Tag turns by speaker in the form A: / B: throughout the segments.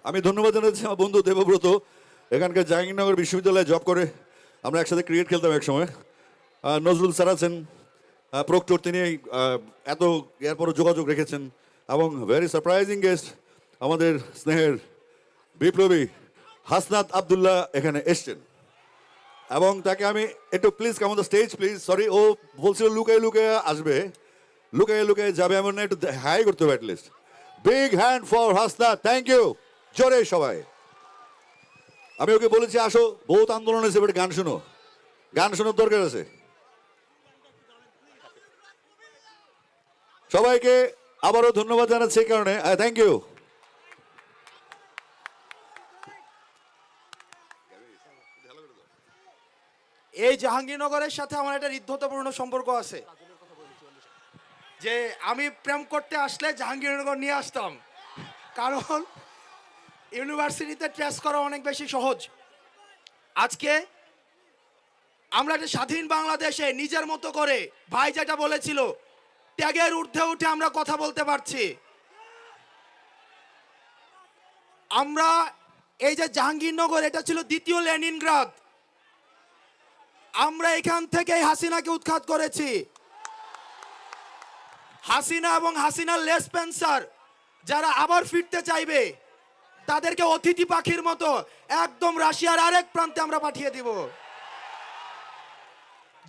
A: আমি ধন্যবাদ জানাচ্ছি আমার বন্ধু দেবব্রত, এখানকার জাহাঙ্গীরনগর বিশ্ববিদ্যালয়ে জব করে। আমরা একসাথে ক্রিকেট খেলতাম একসময়। নজরুল স্যার আছেন, প্রক্টর, তিনি এত এরপরও যোগাযোগ রেখেছেন। এবং ভেরি সারপ্রাইজিং গেস্ট আমাদের স্নেহের বিপ্লবী হাসনাত আবদুল্লাহ এখানে এসছেন। এবং তাকে আমি একটু please come on the stage please. Sorry, ও বলছিল লুকায় লুকায় আসবে, লুকায় লুকায় যাবে এমন না, একটু হাই করতে হবে at least. Big hand for Hasnat, thank you. জোরে সবাই। আমি ওকে বলেছি আসো, বহুত আন্দোলন হয়েছে, বাট গান শোনো, গান শোনার দরকার আছে। সবাইকে আবারও ধন্যবাদ জানাচ্ছি এই কারণে, থ্যাংক ইউ।
B: এই জাহাঙ্গীরনগরের সাথে আমার একটা হৃদ্যতাপূর্ণ সম্পর্ক আছে, যে আমি প্রেম করতে আসলে জাহাঙ্গীরনগর নিয়ে আসতাম, কারণ ইউনিভার্সিটিতে ট্রেস করা অনেক বেশি সহজ। আজকে আমরা একটা স্বাধীন বাংলাদেশে নিজের মতো করে, ভাই যেটা বলেছিল, ত্যাগের ঊর্ধ্বে উঠে আমরা কথা বলতে পারছি। আমরা এই যে জাহাঙ্গীরনগর, এটা ছিল দ্বিতীয় লেনিনগ্রাদ। আমরা এখান থেকে হাসিনাকে উৎখাত করেছি। হাসিনা এবং হাসিনার লেসপেন্সার যারা আবার ফিরতে চাইবে, তাদেরকে অতিথি পাখির মতো একদম রাশিয়ার আরেক প্রান্তে আমরা পাঠিয়ে দিব।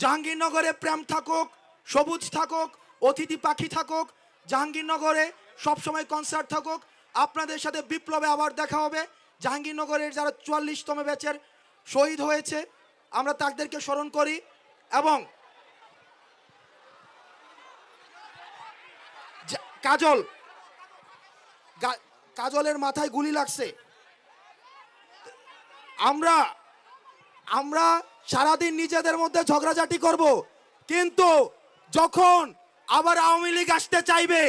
B: জাহাঙ্গীরনগরে প্রেম থাকুক, সবুজ থাকুক, অতিথি পাখি থাকুক, জাহাঙ্গীরনগরে সবসময় কনসার্ট থাকুক। আপনাদের সাথে বিপ্লবে আবার দেখা হবে। জাহাঙ্গীরনগরের যারা 44তম ব্যাচের শহীদ হয়েছে, আমরা তাদেরকে স্মরণ করি। এবং কাজলের মাথায় গুলি লাগছে। আমরা সারাদিন নিজেদের মধ্যে ঝগড়াঝাটি করব, কিন্তু যখন আবার আওয়ামী লীগ আসতে চাইবে,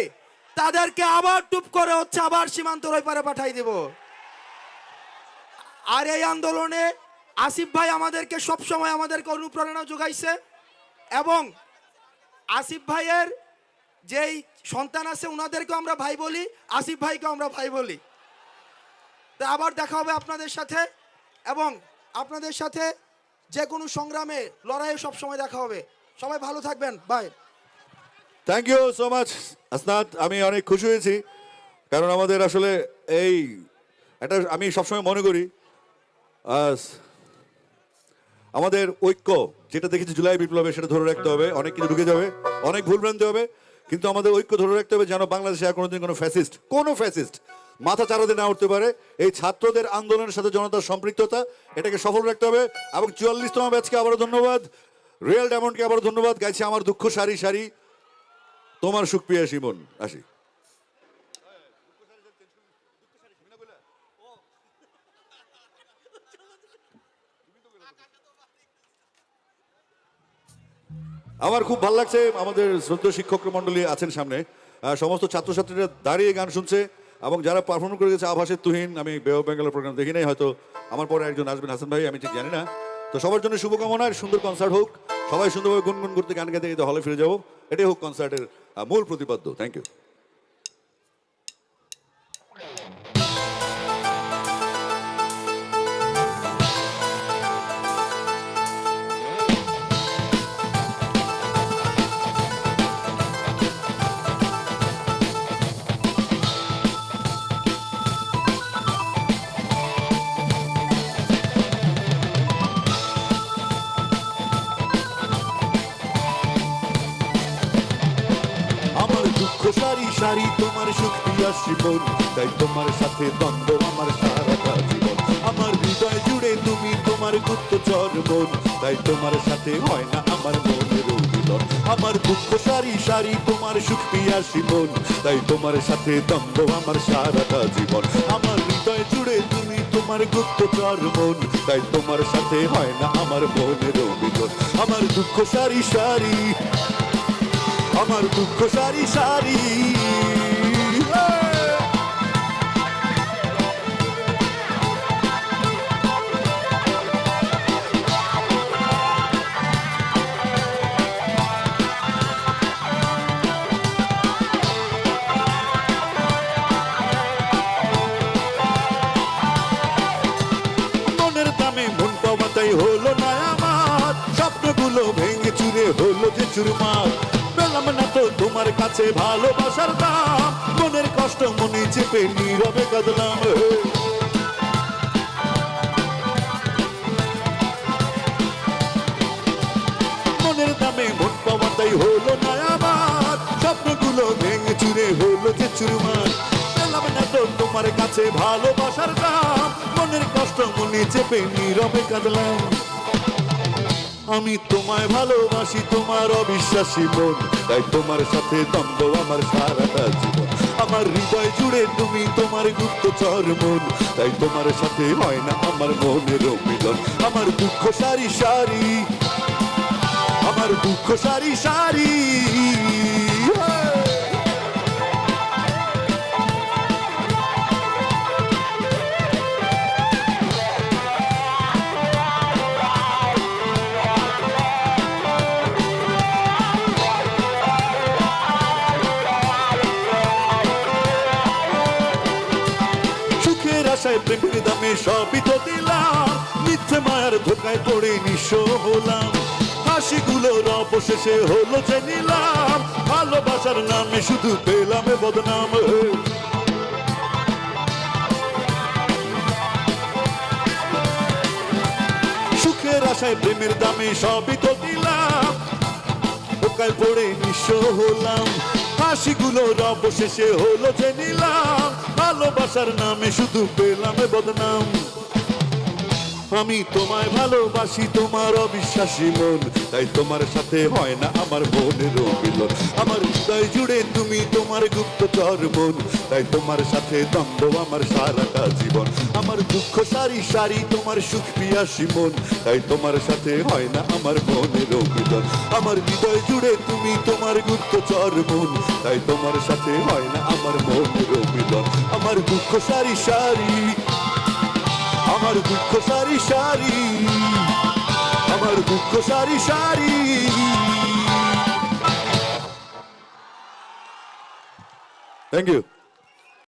B: তাদেরকে আবার টুপ করে আবার সীমান্তর ওই পারে পাঠাই দেব। আর এই আন্দোলনে আসিফ ভাই আমাদেরকে সবসময় অনুপ্রেরণা যোগাইছে। এবং আসিফ ভাইয়ের যেই সন্তান আছে, ওনাদেরকেও আমরা ভাই বলি, আসিফ ভাইকেও আমরা ভাই বলি। তা আবার দেখা হবে আপনাদের সাথে, এবং আপনাদের সাথে যে কোনো সংগ্রামে, লড়াইয়ে সবসময় দেখা হবে। সবাই ভালো থাকবেন, bye.
A: Thank you so much Hasnat. আমি অনেক খুশি হয়েছি, কারণ আমাদের আসলে এই এটা আমি সবসময় মনে করি, আমাদের ঐক্য যেটা দেখেছি জুলাই বিপ্লবে, সেটা ধরে রাখতে হবে। অনেক কিছু ঢুকে যাবে, অনেক ভুলভ্রান্তি হবে, কিন্তু আমাদের ঐক্য ধরে রাখতে হবে, যেন বাংলাদেশে আর কোনোদিন কোনো ফ্যাসিস্ট মাথা চারাতে না উঠতে পারে। এই ছাত্রদের আন্দোলনের সাথে জনতার সম্পৃক্ততা, এটাকে সফল রাখতে হবে। এবং 44তম ব্যাচকে আবারও ধন্যবাদ, রিয়েল ডায়মন্ডকে আবারও ধন্যবাদ। গাইছে আমার দুঃখ সারি সারি, তোমার সুখ পিয়াসী মন। আসি। আমার খুব ভালো লাগছে, আমাদের শ্রদ্ধেয় শিক্ষক মণ্ডলী আছেন সামনে, সমস্ত ছাত্রছাত্রীরা দাঁড়িয়ে গান শুনছে, এবং যারা পারফর্ম করে গেছে আভাসের তুহিন। আমি বে অফ বেঙ্গলের প্রোগ্রাম দেখি নাই, হয়তো আমার পরে একজন আসবেন, হাসান ভাই, আমি ঠিক জানি না। তো সবার জন্য শুভকামনা, সুন্দর কনসার্ট হোক, সবাই সুন্দরভাবে গুনগুন করতে গান গাইতে গাইতে হলে ফিরে যাবো, এটাই হোক কনসার্টের মূল প্রতিপাদ্য। Thank you. সারি সারি তোমার সুখ পিয়াসী মন, তাই তোমার সাথে দ্বন্দ্ব আমার সারাটা জীবন। আমার হৃদয় জুড়ে তুমি, তোমার গুপ্তচর মন, তাই তোমার সাথে হয় না আমার মনের মিলন। আমার দুঃখ সারি সারি তোমার সুখ পিয়াসী মন, তাই তোমার সাথে দ্বন্দ্ব আমার সারাটা জীবন। আমার হৃদয় জুড়ে তুমি, তোমার গুপ্তচর মন, তাই তোমার সাথে হয় না আমার মনের মিলন। আমার দুঃখ সারি সারি, আমার দুঃখ সারি সারি। পাওয়াটাই হলো না আমার, স্বপ্নগুলো ভেঙে চুরে হলো যে চুরমার। পেলাম না তো তোমার কাছে ভালোবাসার দাম, মনের কষ্ট মনে চেপে নীরবে কাঁদলাম। মনের দামে মন পাওয়াটাই হলো না আমার, স্বপ্নগুলো ভেঙে চুরে হলো যে চুরমার। পেলাম না তো তোমার কাছে ভালোবাসার দাম, মনের কষ্ট মনে চেপে নীরবে কাঁদলাম। আমি তোমায় ভালোবাসি তোমার অবিশ্বাসী মন, তাই তোমার সাথে দ্বন্দ্ব আমার সারাটা জীবন। আমার হৃদয় জুড়ে তুমি তোমার গুপ্তচর মন, তাই তোমার সাথে হয় না আমার মনের মিলন। আমার দুঃখ সারি সারি, আমার দুঃখ সারি সারি। সুখের আশায় প্রেমের দামে সবই তো দিলাম, মিথ্যে মায়ার ধোকায় পড়ে নিঃস্ব হলাম। হাসিগুলোর অবশেষে হলো যে নিলাম, ভালোবাসার নামে শুধু পেলাম বদনাম। সুখের আশায় প্রেমের দামে সবই তো দিলাম, ধোকায় পড়ে নিঃস্ব হলাম। হাসিগুলোর অবশেষে হলো যে নিলাম, ভালোবাসার নামে শুধু পেলাম বদনাম। আমি তোমায় ভালোবাসি তোমার অবিশ্বাসী মন, তাই তোমার সাথে হয় না আমার মনের মিলন। আমার হৃদয় জুড়ে তুমি তোমার গুপ্তচর মন, তাই তোমার সাথে দ্বন্দ্ব আমার সারাটা জীবন। আমার দুঃখ সারি সারি তোমার সুখ পিয়াসী মন, তাই তোমার সাথে হয় না আমার মনের মিলন। আমার হৃদয় জুড়ে তুমি তোমার গুপ্তচর মন, তাই তোমার সাথে হয় না আমার মনের মিলন। আমার দুঃখ সারি সারি, আমার দুঃখ সারি সারি, আমার দুঃখ সারি সারি। Thank you.